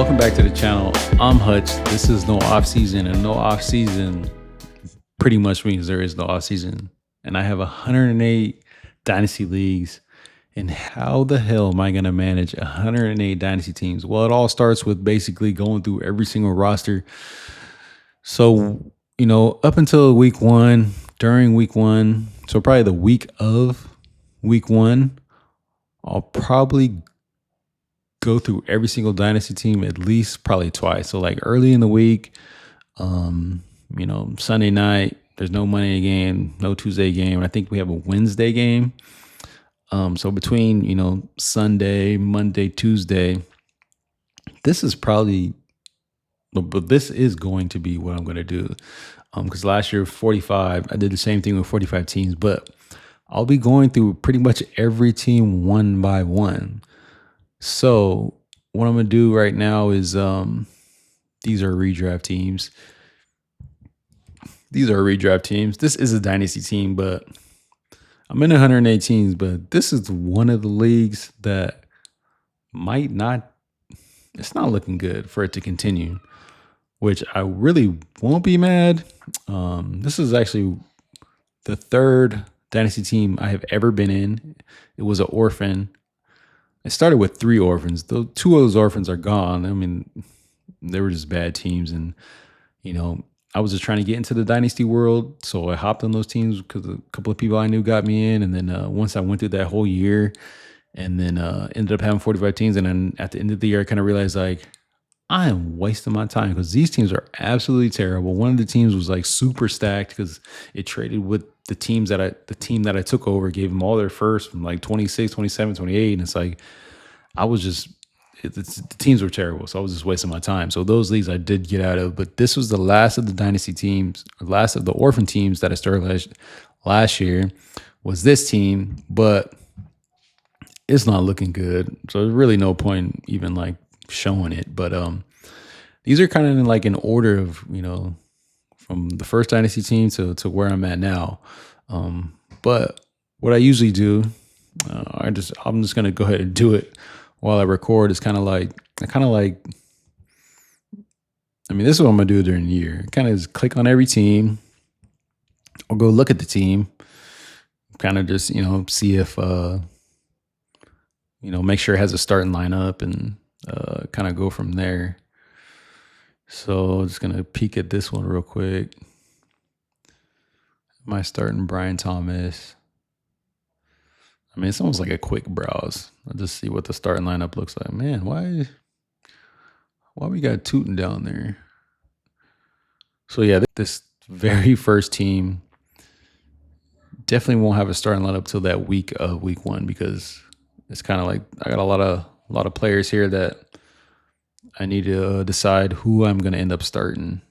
welcome back to the channel. I'm Hutch. This is no off season, and no off season pretty much means there is no off season. And I have 108 dynasty leagues. And how the hell am I going to manage 108 dynasty teams? Well, it all starts with basically going through every single roster. So, up until week one, during week one, so probably the week of week one, I'll probably go through every single dynasty team at least probably twice. So like early in the week, Sunday night, there's no Monday game, no Tuesday game. I think we have a Wednesday game. So between, Sunday, Monday, Tuesday, this is going to be what I'm going to do. Because last year, 45, I did the same thing with 45 teams, but I'll be going through pretty much every team one by one. So what I'm going to do right now is these are redraft teams. This is a dynasty team, but I'm in 108 teams, but this is one of the leagues that it's not looking good for it to continue, which I really won't be mad. This is actually the third dynasty team I have ever been in. It was an orphan. I started with 3 orphans. Though 2 of those orphans are gone. I mean, they were just bad teams. And, I was just trying to get into the dynasty world. So I hopped on those teams because a couple of people I knew got me in. And then once I went through that whole year and then ended up having 45 teams. And then at the end of the year, I kind of realized I am wasting my time because these teams are absolutely terrible. One of the teams was like super stacked because it traded with the team that I took over, gave them all their first from like 26, 27, 28. And it's like, the teams were terrible. So I was just wasting my time. So those leagues I did get out of, but this was the last of the dynasty teams, last of the orphan teams that I started last year was this team, but it's not looking good. So there's really no point even like showing it. But these are kind of in order of, from the first dynasty team to where I'm at now. But what I usually do, I'm just gonna go ahead and do it while I record. It's kind of like this is what I'm gonna do during the year. Kind of just click on every team, or go look at the team, kind of just see if make sure it has a starting lineup and kind of go from there. So just gonna peek at this one real quick. Am I starting Brian Thomas? It's almost like a quick browse. I'll just see what the starting lineup looks like. Man, why we got Tootin down there? So yeah, this very first team definitely won't have a starting lineup till that week of week one because it's kind of like I got a lot of players here that I need to decide who I'm going to end up starting.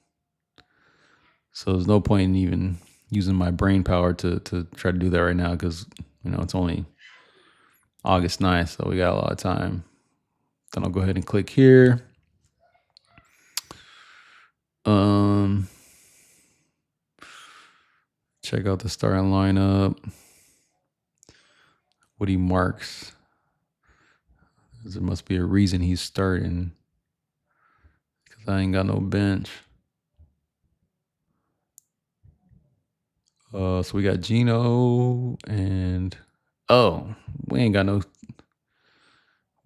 So there's no point in even using my brain power to try to do that right now because, it's only August 9th, so we got a lot of time. Then I'll go ahead and click here. Check out the starting lineup. What he marks. There must be a reason he's starting. Because I ain't got no bench. So we got Gino and we don't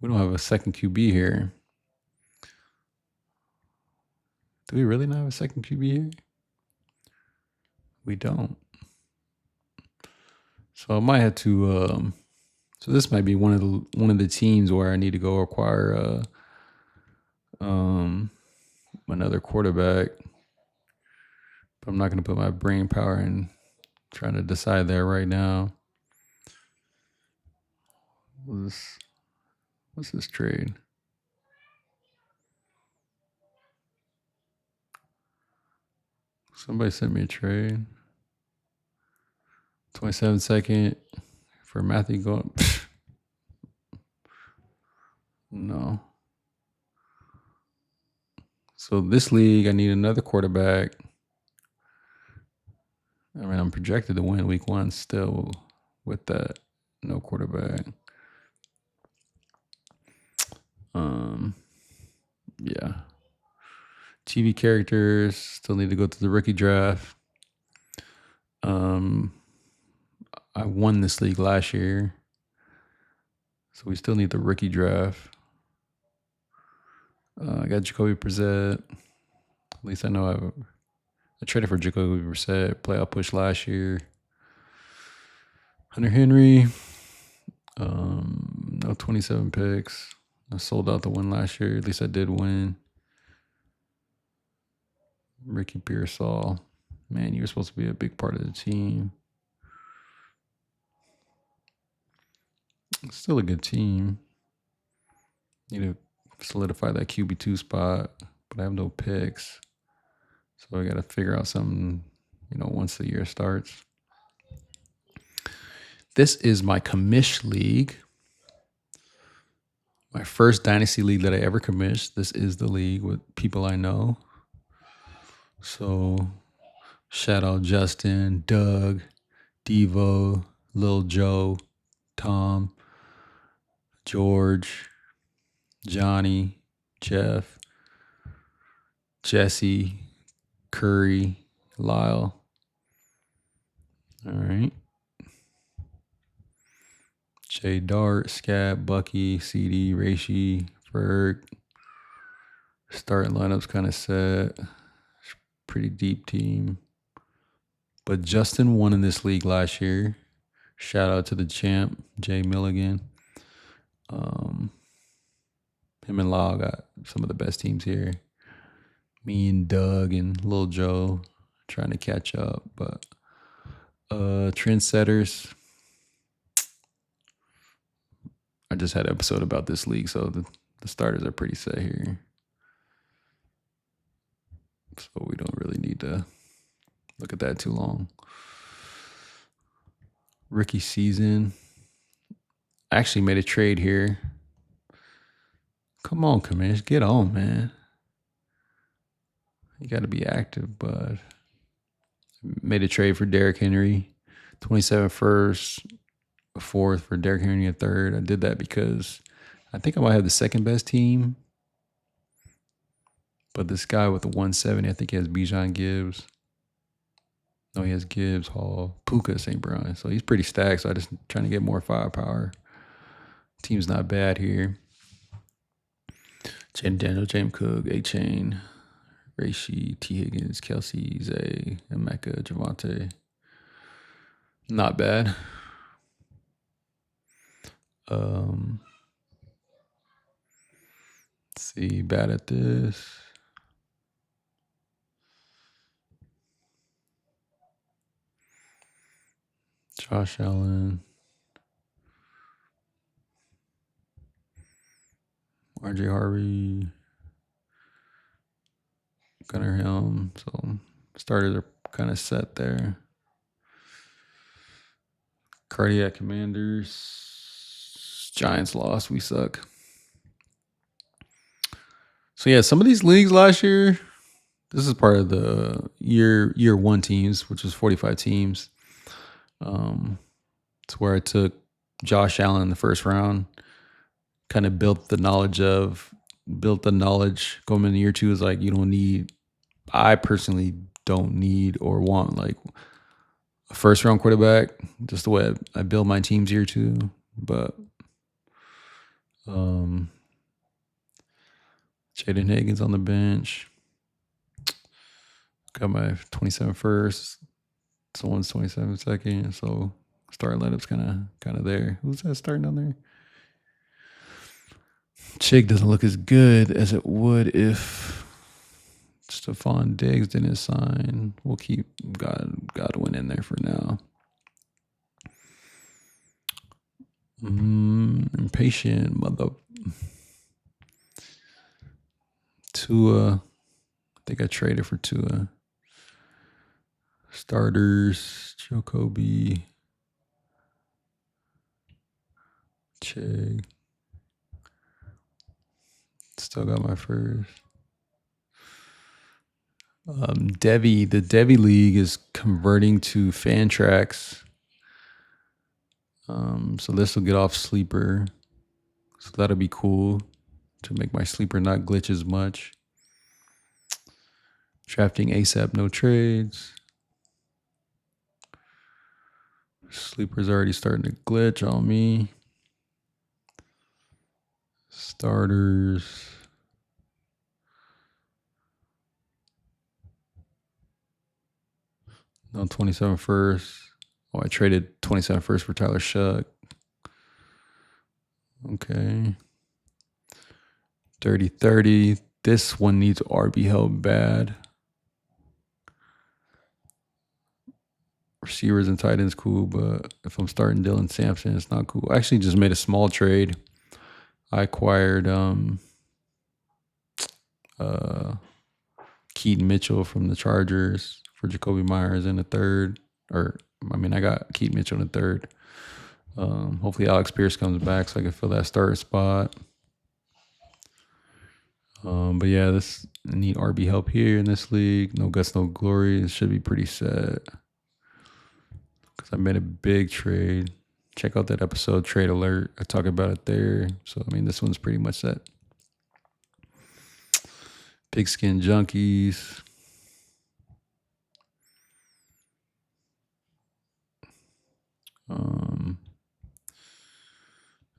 have a second QB here. Do we really not have a second QB here? We don't. So I might have to so this might be one of the teams where I need to go acquire another quarterback. But I'm not going to put my brain power in trying to decide that right now. What's this trade? Somebody sent me a trade. 27-second for Matthew going. No. So this league, I need another quarterback. I'm projected to win week one still with that. No quarterback. Yeah. TV characters still need to go to the rookie draft. I won this league last year, so we still need the rookie draft. I got Jacoby Brissett. At least I know I traded for Jacoby Brissett. Playoff push last year. Hunter Henry. No 27 picks. I sold out the win last year. At least I did win. Ricky Pearsall. Man, you were supposed to be a big part of the team. It's still a good team. Need to solidify that QB2 spot, but I have no picks. So I got to figure out something, once the year starts. This is my commish league. My first Dynasty league that I ever commissioned. This is the league with people I know. So shout out Justin, Doug, Devo, Lil Joe, Tom, George, Johnny, Jeff, Jesse, Curry, Lyle. All right. Jay Dart, Scab, Bucky, CD, Reishi, Ferg. Starting lineup's kind of set. Pretty deep team. But Justin won in this league last year. Shout out to the champ, Jay Milligan. Him and Lyle got some of the best teams here. Me and Doug and Lil Joe trying to catch up. But trendsetters. I just had an episode about this league, so the starters are pretty set here. So we don't really need to look at that too long. Rookie season. I actually made a trade here. Come on, Commish. Get on, man. You got to be active, but made a trade for Derrick Henry. 27 first, a fourth for Derrick Henry, a third. I did that because I think I might have the second best team. But this guy with the 170, I think he has Bijan Gibbs. No, he has Gibbs, Hall, Puka, St. Brown. So he's pretty stacked. So I just trying to get more firepower. Team's not bad here. Jaden Daniel, James Cook, A-Chain, Reishi, T. Higgins, Kelsey, Zay, Emeka, Javante. Not bad. Let's see, bad at this. Josh Allen. RJ Harvey. Gunnar Helm. So starters are kind of set there. Cardiac Commanders. Giants lost. We suck. So yeah, some of these leagues last year, this is part of the year one teams, which was 45 teams. It's where I took Josh Allen in the first round, kind of built the knowledge going into year two is like, I personally don't need or want like a first round quarterback, just the way I build my teams year two. But Jaden Higgins on the bench. Got my 27 first. Someone's 27 second. So starting lineup's kind of there. Who's that starting down there? Chig doesn't look as good as it would if Stephon Diggs didn't sign. We'll keep Godwin in there for now. Impatient mother. Tua. I think I traded for Tua. Starters. Jacoby. Chig. Still got my first. The Devi League is converting to fan tracks. So this will get off Sleeper. So that'll be cool. to make my sleeper not glitch as much. Drafting ASAP, no trades. Sleeper's already starting to glitch on me. Starters. No 27 first. Oh, I traded 27 first for Tyler Shuck. Okay. 30-30. This one needs RB help bad. Receivers and tight ends cool, but if I'm starting Dylan Sampson, it's not cool. I actually just made a small trade. I acquired Keaton Mitchell from the Chargers for Jacoby Myers in the third. I got Keaton Mitchell in the third. Hopefully Alex Pierce comes back so I can fill that starter spot. But yeah, I need RB help here in this league. No guts, no glory. It should be pretty set. Because I made a big trade. Check out that episode, Trade Alert. I talk about it there. So, this one's pretty much set. Pigskin Junkies.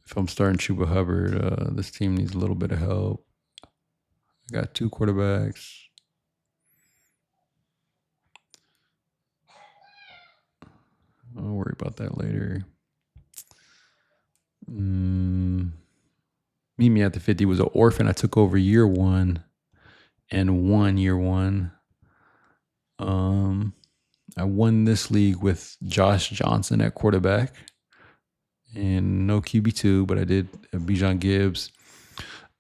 If I'm starting Chuba Hubbard, this team needs a little bit of help. I got 2 quarterbacks. I'll worry about that later. Meet Me at the 50 was an orphan. I took over year 1 and won year 1. I won this league with Josh Johnson at quarterback and no QB2, but I did Bijan Gibbs.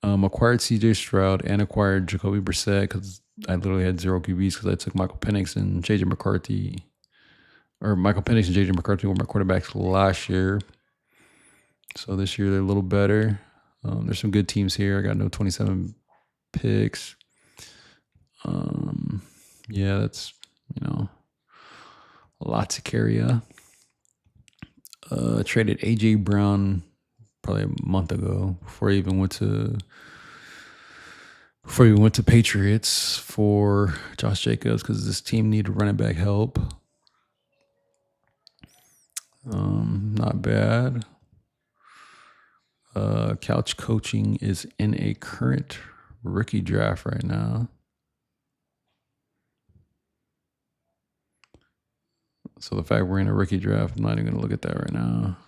Acquired CJ Stroud and acquired Jacoby Brissett because I literally had 0 QBs because I took Michael Penix and JJ McCarthy. Or Michael Penix and JJ McCarthy were my quarterbacks last year. So this year they're a little better. There's some good teams here. I got no 27 picks. Yeah, that's, a lot to carry. Traded AJ Brown probably a month ago before I even went to Patriots for Josh Jacobs because this team needed running back help. Not bad. Couch coaching is in a current rookie draft right now. So the fact we're in a rookie draft, I'm not even going to look at that right now.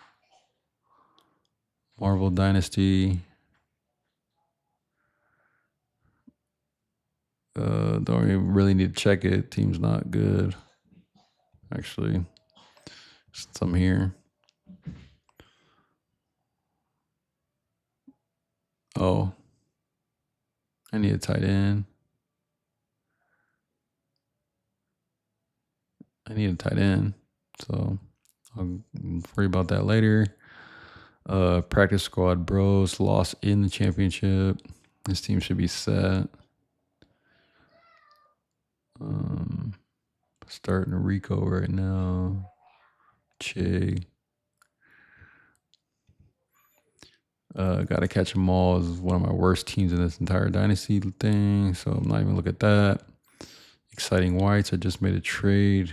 Marvel Dynasty. Don't even really need to check it. Team's not good. Actually, some here. Oh, I need a tight end. So I'll worry about that later. Practice squad bros lost in the championship. This team should be set. Starting Rico right now. Che. Gotta catch them all is one of my worst teams in this entire Dynasty thing. So I'm not even looking at that. Exciting Whites. I just made a trade.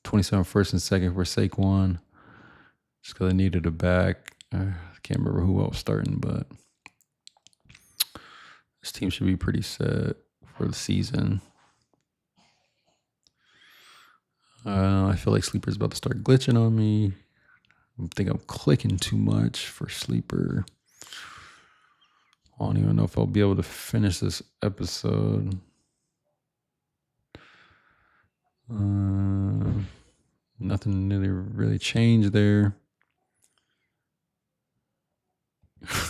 27 first and second for Saquon. Just because I needed a back. I can't remember who else starting, but this team should be pretty set for the season. I feel like Sleeper's about to start glitching on me. I think I'm clicking too much for Sleeper. I don't even know if I'll be able to finish this episode. Nothing really changed there.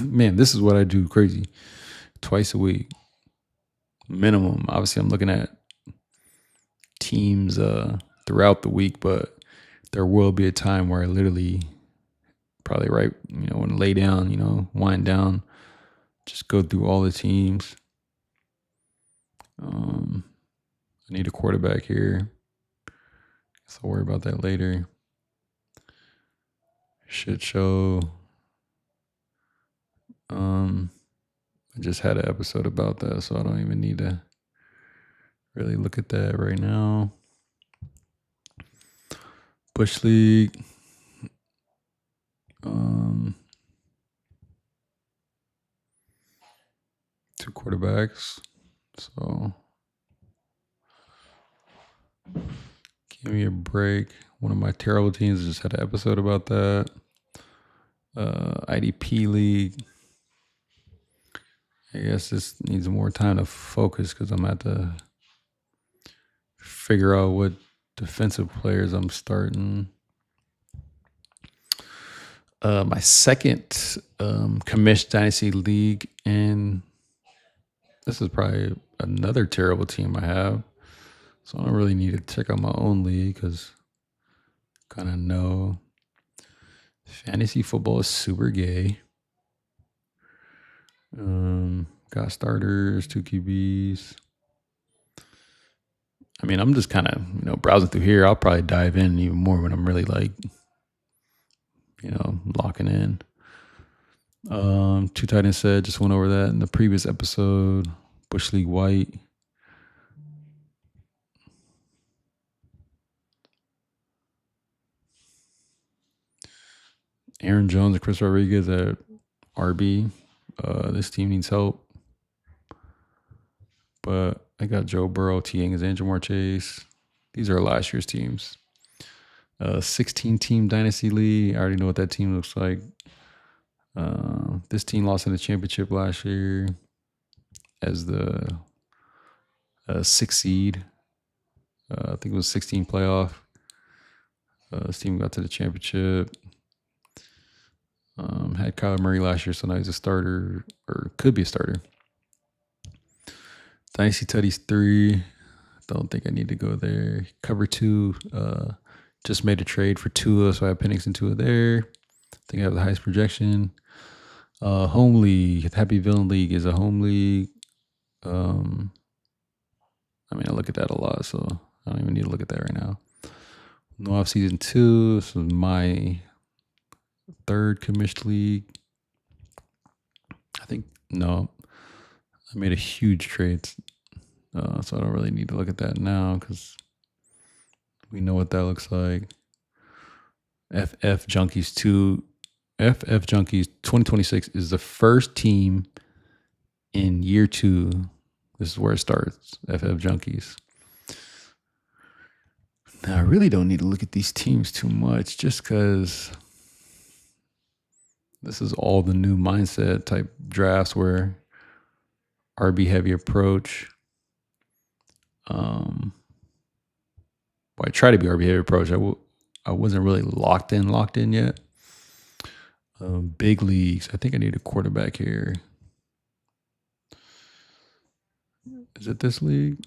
Man, this is what I do crazy. Twice a week. Minimum. Obviously, I'm looking at teams throughout the week, but there will be a time where I literally probably want to lay down, wind down, just go through all the teams. I need a quarterback here. Guess I'll worry about that later. Shit show. I just had an episode about that, so I don't even need to really look at that right now. Bush League. Two quarterbacks. So give me a break. One of my terrible teams just had an episode about that. IDP League. I guess this needs more time to focus because I'm at to figure out what defensive players I'm starting. My second commish Dynasty League, and this is probably another terrible team I have. So I don't really need to check out my own league because kind of know fantasy football is super gay. Got starters, 2 QBs. I mean, I'm just kind of, browsing through here. I'll probably dive in even more when I'm really like, locking in. 2 tight end set, just went over that in the previous episode. Bush League White. Aaron Jones and Chris Rodriguez at RB. This team needs help. But I got Joe Burrow, T. Higgins, and Jamar Chase. These are last year's teams. 16-team Dynasty League. I already know what that team looks like. This team lost in the championship last year as the 6th seed. I think it was 16 playoff. This team got to the championship. Had Kyler Murray last year, so now he's a starter, or could be a starter. Dynasty Tutties 3. Don't think I need to go there. Cover 2. Just made a trade for Tua, so I have Penix and Tua there. I think I have the highest projection. Home League. Happy Villain League is a home league. I look at that a lot, so I don't even need to look at that right now. No Offseason 2. This is my third commissioned league. I made a huge trade, so I don't really need to look at that now because we know what that looks like. FF Junkies 2026 is the first team in year 2. This is where it starts. FF Junkies. Now I really don't need to look at these teams too much just because this is all the new mindset type drafts where RB heavy approach. I try to be RB heavy approach. I wasn't really locked in yet. Big leagues. I think I need a quarterback here. Is it this league?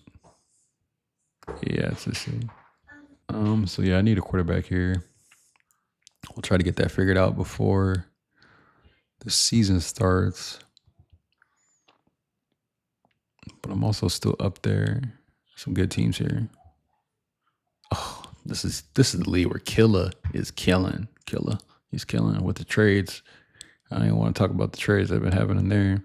Yeah, it's this league. So yeah, I need a quarterback here. We'll try to get that figured out before the season starts. But I'm also still up there. Some good teams here. Oh, this is the league where Killa is killing. He's killing with the trades. I don't even want to talk about the trades I've been having in there.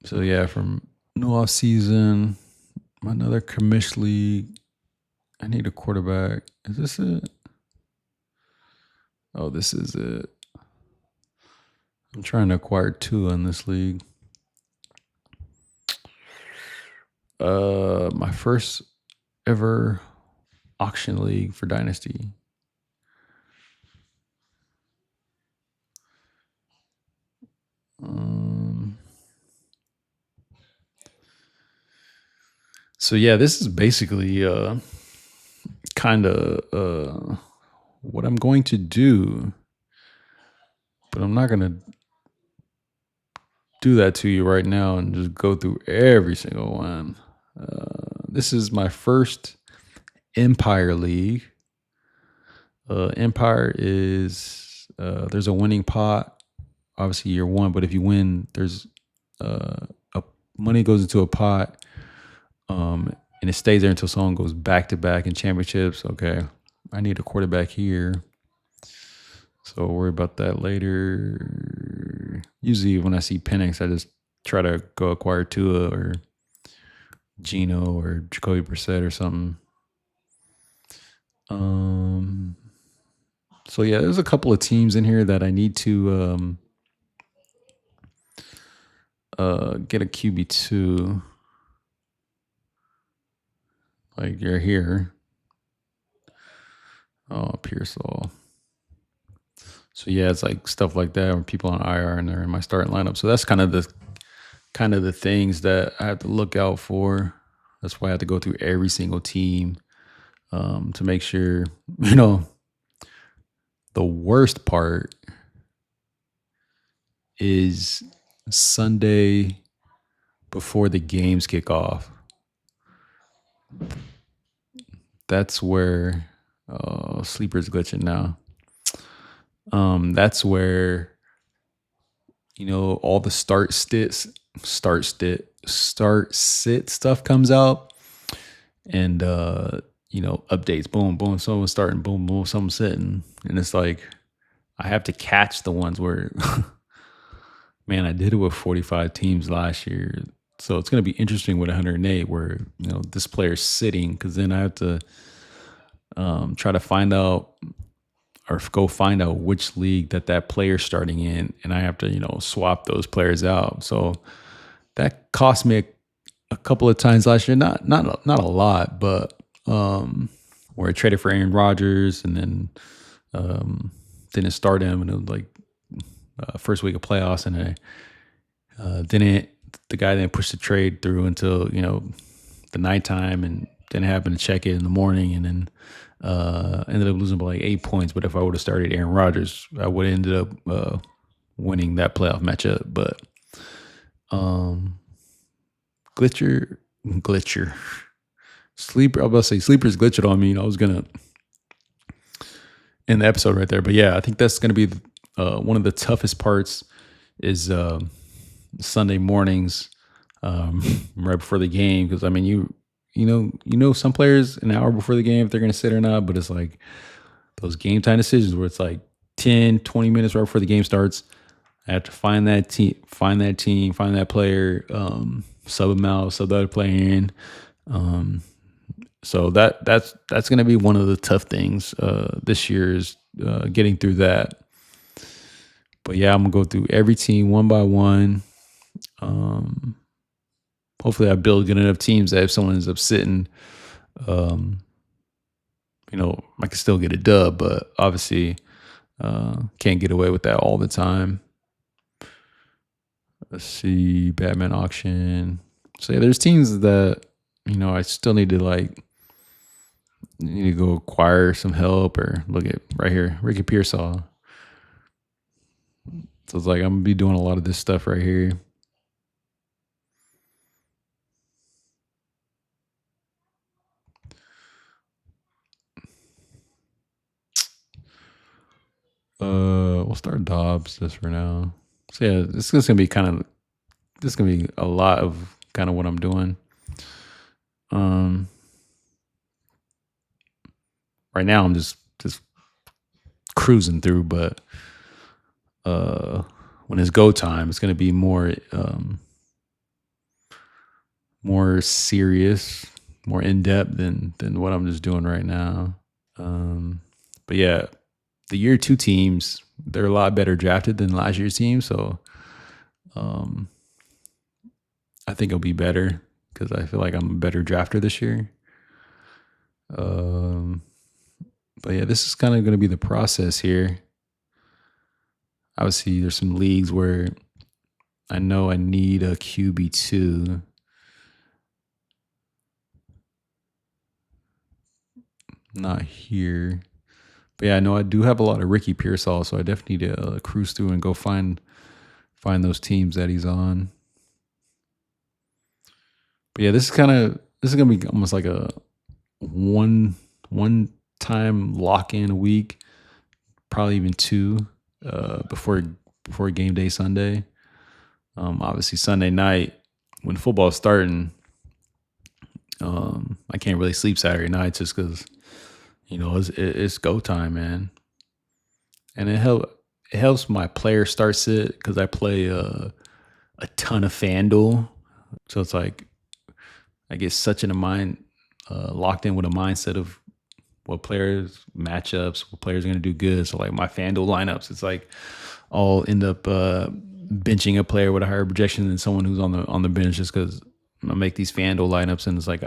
So yeah, from no off season, another commish league. I need a quarterback. Is this it? Oh, this is it. I'm trying to acquire 2 in this league. My first ever auction league for Dynasty. So yeah, this is basically kind of what I'm going to do, but I'm not going to do that to you right now and just go through every single one. This is my first Empire League. Empire is there's a winning pot, obviously year 1, but if you win, there's money goes into a pot, and it stays there until someone goes back to back in championships. Okay, I need a quarterback here. So I'll worry about that later. Usually when I see Penix, I just try to go acquire Tua or Gino or Jacoby Brissett or something. So yeah, there's a couple of teams in here that I need to get a QB2. Like you're here. Oh, Pearsall. So yeah, it's like stuff like that where people on IR and they're in my starting lineup. So that's kind of the things that I have to look out for. That's why I have to go through every single team to make sure, the worst part is Sunday before the games kick off. That's where sleeper's glitching now. That's where all the start sit stuff comes out, and updates. Boom, boom. Someone's starting. Boom, boom. Someone's sitting, and it's like I have to catch the ones where, man, I did it with 45 teams last year. So it's going to be interesting with 108 where, this player's sitting, because then I have to try to find out or go find out which league that player's starting in. And I have to, swap those players out. So that cost me a couple of times last year. Not a lot, but where I traded for Aaron Rodgers and then didn't start him. And it was like first week of playoffs. And I the guy didn't push the trade through until, the nighttime, and didn't happen to check it in the morning, and then ended up losing by like 8 points. But if I would have started Aaron Rodgers, I would have ended up winning that playoff matchup. But glitcher, sleeper. I was about to say sleeper's glitching on me. I was gonna end the episode right there, but yeah, I think that's gonna be one of the toughest parts is Sunday mornings, right before the game. Because I mean, some players an hour before the game if they're going to sit or not, but it's like those game time decisions where it's like 10, 20 minutes right before the game starts. I have to find that team, find that player, sub them out, sub the other player in. So that's going to be one of the tough things this year is getting through that. But yeah, I'm gonna go through every team one by one. Hopefully I build good enough teams that if someone ends up sitting, I can still get a dub, but obviously can't get away with that all the time. Let's see, Batman auction. So yeah, there's teams that, I still need to go acquire some help, or look at right here, Ricky Pearsall. So it's like I'm gonna be doing a lot of this stuff right here. We'll start Dobbs just for now. So yeah, this is gonna be a lot of kind of what I'm doing. Right now I'm just cruising through, but when it's go time, it's gonna be more serious, more in depth than what I'm just doing right now. But yeah, the year 2 teams, they're a lot better drafted than last year's team. So I think it'll be better because I feel like I'm a better drafter this year. But yeah, this is kind of going to be the process here. Obviously, there's some leagues where I know I need a QB2. Not here. But yeah, I know I do have a lot of Ricky Pearsall, so I definitely need to cruise through and go find those teams that he's on. But yeah, this is gonna be almost like a one time lock in a week, probably even 2 before game day Sunday. Obviously Sunday night when football's starting, I can't really sleep Saturday night just because it's go time, man. and it helps my player start sit because I play a ton of FanDuel, so it's like I get such in a mind locked in with a mindset of what players matchups, what players are going to do good. So like my FanDuel lineups, it's like I'll end up benching a player with a higher projection than someone who's on the bench just because I make these FanDuel lineups, and it's like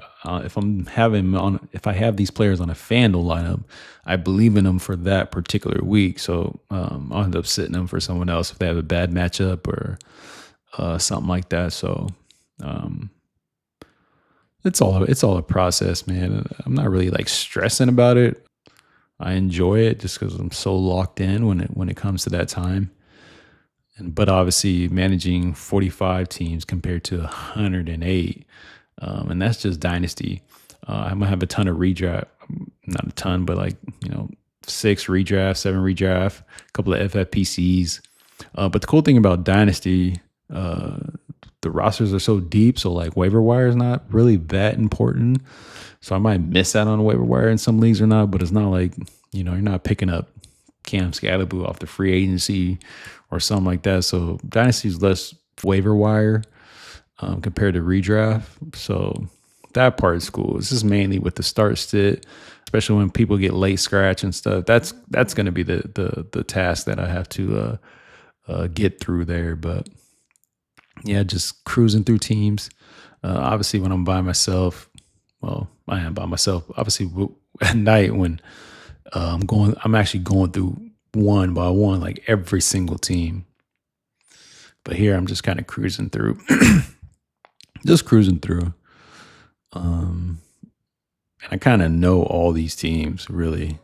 if I have these players on a FanDuel lineup, I believe in them for that particular week. So I'll end up sitting them for someone else if they have a bad matchup or something like that. So it's all a process, man. I'm not really like stressing about it. I enjoy it just because I'm so locked in when it comes to that time. But obviously managing 45 teams compared to 108, and that's just Dynasty. I'm gonna have a ton of redraft, not a ton, but like 6 redraft, 7 redraft, a couple of FFPCs. But the cool thing about Dynasty, the rosters are so deep, so like waiver wire is not really that important. So I might miss out on a waiver wire in some leagues or not, but it's not like you're not picking up Cam Scalaboo off the free agency or something like that. So Dynasty is less waiver wire compared to redraft. So that part is cool. It's just mainly with the start sit, especially when people get late scratch and stuff. That's going to be the task that I have to get through there. But yeah, just cruising through teams. Obviously, when I'm by myself, well, I am by myself. Obviously, at night when I'm actually going through one by one, like every single team. But here I'm just kind of cruising through, just cruising through. And I kind of know all these teams, really.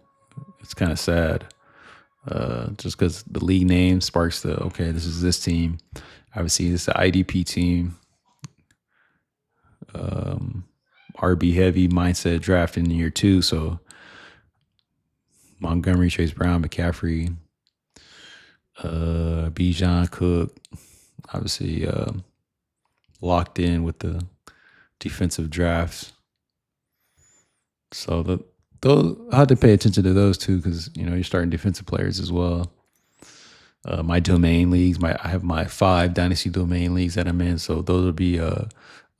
It's kind of sad. Just because the league name sparks okay, this is this team. Obviously, this is the IDP team. RB heavy mindset draft in year 2. So Montgomery, Chase Brown, McCaffrey, Bijan, Cook, obviously locked in with the defensive drafts. So those I have to pay attention to those too because you're starting defensive players as well. My domain leagues, I have my 5 dynasty domain leagues that I'm in, so those will be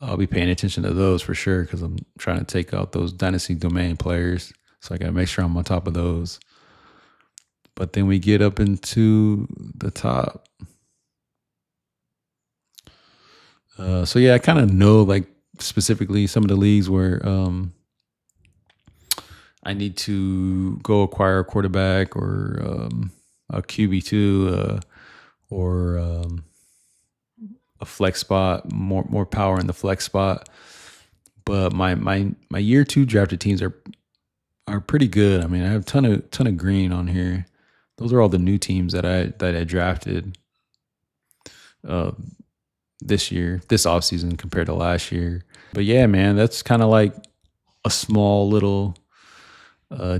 I'll be paying attention to those for sure because I'm trying to take out those dynasty domain players. So I got to make sure I'm on top of those. But then we get up into the top. So yeah, I kind of know like specifically some of the leagues where I need to go acquire a quarterback or a QB2 or a flex spot, more power in the flex spot. But my year 2 drafted teams are pretty good. I mean, I have ton of green on here. Those are all the new teams that I drafted this year, this offseason compared to last year. But yeah, man, that's kind of like a small little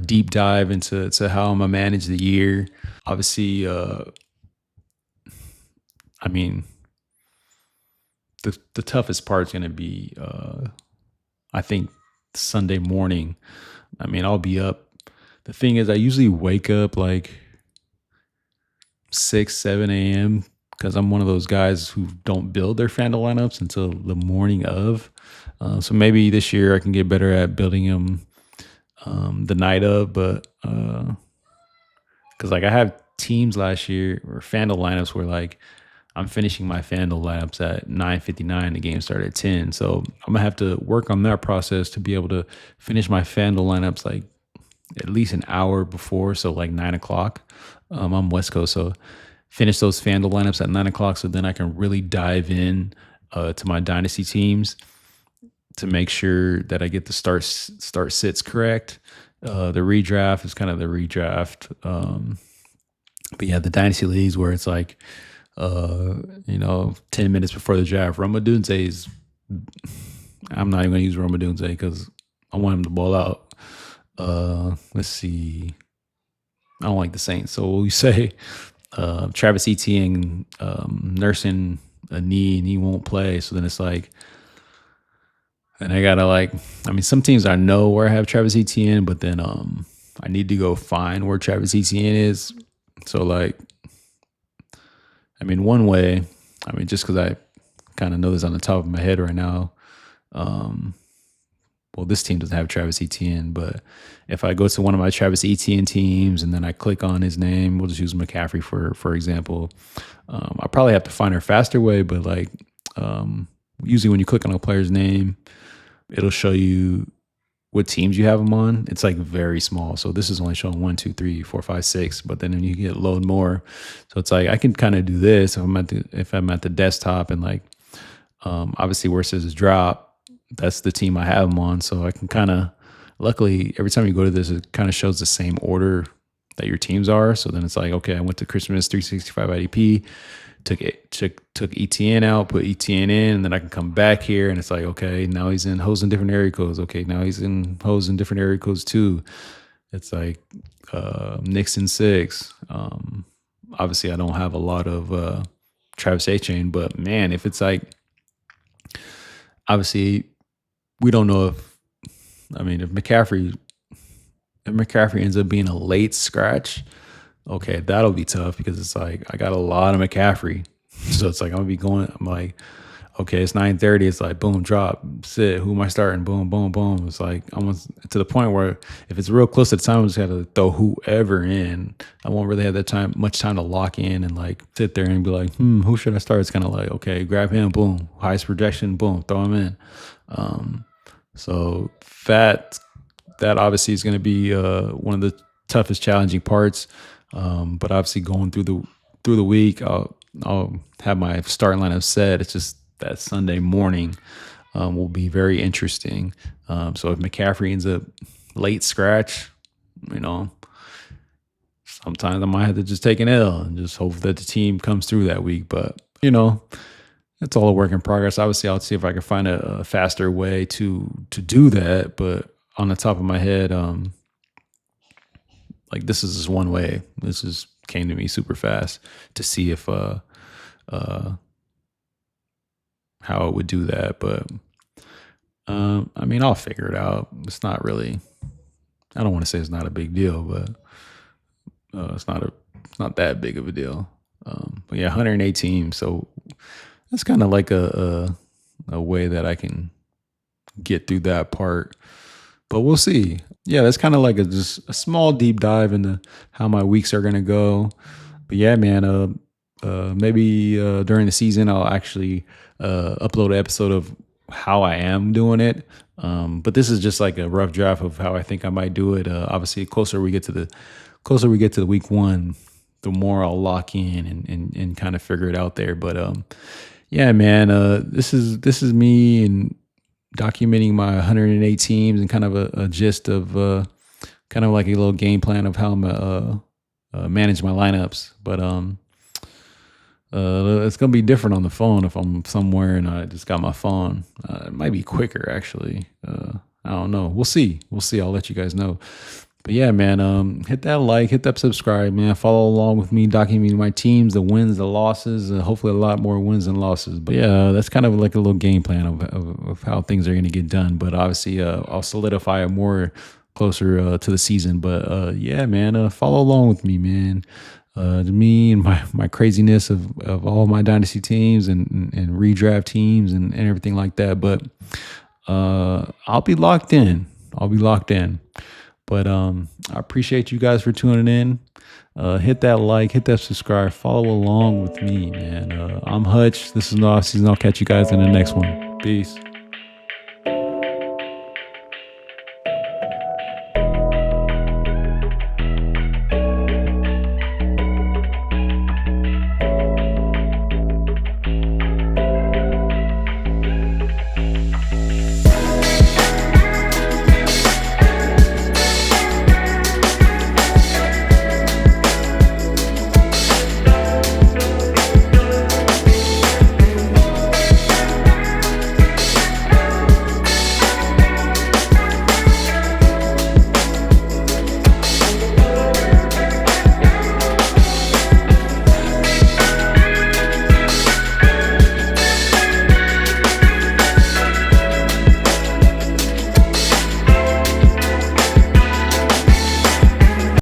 deep dive into how I'm gonna manage the year. Obviously, I mean, the toughest part is gonna be, I think, Sunday morning. I mean, I'll be up. The thing is, I usually wake up like 6, 7 a.m. because I'm one of those guys who don't build their FanDuel lineups until the morning of. So maybe this year I can get better at building them the night of. But because like I have teams last year or FanDuel lineups where like I'm finishing my FanDuel lineups at 9:59. The game started at 10. So I'm gonna have to work on that process to be able to finish my FanDuel lineups like at least an hour before. So like 9 o'clock. I'm West Coast, so finish those FanDuel lineups at 9 o'clock. So then I can really dive in to my dynasty teams to make sure that I get the start sits correct. The redraft is kind of the redraft. But yeah, the dynasty leagues where it's like, 10 minutes before the draft, Ramadunze is, I'm not even going to use Ramadunze because I want him to ball out. Let's see. I don't like the Saints. So we say Travis Etienne nursing a knee and he won't play. So then it's like, and I gotta some teams I know where I have Travis Etienne, but then I need to go find where Travis Etienne is So like, I mean, one way, I mean, just because I kind of know this on the top of my head right now. Um, well, this team doesn't have Travis Etienne, but if I go to one of my Travis Etienne teams and then I click on his name, we'll just use McCaffrey for example. I probably have to find a faster way, but like usually when you click on a player's name, it'll show you what teams you have them on. It's like very small. So this is only showing 1, 2, 3, 4, 5, 6. But then when you get load more, so it's like I can kind of do this if I'm at the desktop and like obviously where it says drop, that's the team I have them on. So I can kind of, luckily, every time you go to this, it kind of shows the same order that your teams are. So then it's like, okay, I went to Christmas 365 IDP, took ETN out, put ETN in, and then I can come back here and it's like, okay, now he's in hoes in different area codes. Okay, now he's in hoes in different area codes too. It's like Nixon 6. Obviously, I don't have a lot of Travis A-Chain, but man, if it's like, obviously, we don't know if McCaffrey ends up being a late scratch, okay, that'll be tough because it's like I got a lot of McCaffrey. So it's like I'm like, okay, it's 9:30. It's like boom, drop, sit. Who am I starting? Boom, boom, boom. It's like almost to the point where if it's real close to the time, I just got to throw whoever in. I won't really have much time to lock in and like sit there and be like, who should I start? It's kind of like, okay, grab him, boom, highest projection, boom, throw him in. So that obviously is going to be one of the toughest, challenging parts. But obviously going through the week, I'll have my starting lineup set. It's just that Sunday morning will be very interesting. So if McCaffrey ends up late scratch, sometimes I might have to just take an L and just hope that the team comes through that week. But it's all a work in progress. Obviously, I'll see if I can find a faster way to do that. But on the top of my head, like this is just one way. This just came to me super fast to see if how it would do that. But I mean, I'll figure it out. It's not really. I don't want to say it's not a big deal, but it's not that big of a deal. But yeah, 108 teams. So that's kind of like a way that I can get through that part. But we'll see. Yeah, that's kind of like just a small deep dive into how my weeks are gonna go. But yeah, man, maybe during the season I'll actually upload an episode of how I am doing it. But this is just like a rough draft of how I think I might do it. Obviously, closer we get to the week one, the more I'll lock in and kind of figure it out there. But yeah, man, this is me and documenting my 108 teams and kind of a gist of kind of like a little game plan of how I'm manage my lineups. But it's gonna be different on the phone if I'm somewhere and I just got my phone. It might be quicker actually. I don't know. We'll see. I'll let you guys know. But yeah, man, hit that like, hit that subscribe, man. Follow along with me, documenting my teams, the wins, the losses, hopefully a lot more wins than losses. But yeah, that's kind of like a little game plan of how things are going to get done. But obviously, I'll solidify it more closer to the season. But yeah, man, follow along with me, man. Me and my craziness of all my dynasty teams and redraft teams and everything like that. But I'll be locked in. But I appreciate you guys for tuning in. Hit that like, hit that subscribe, follow along with me, man. I'm Hutch. This is the Offseason. I'll catch you guys in the next one. Peace.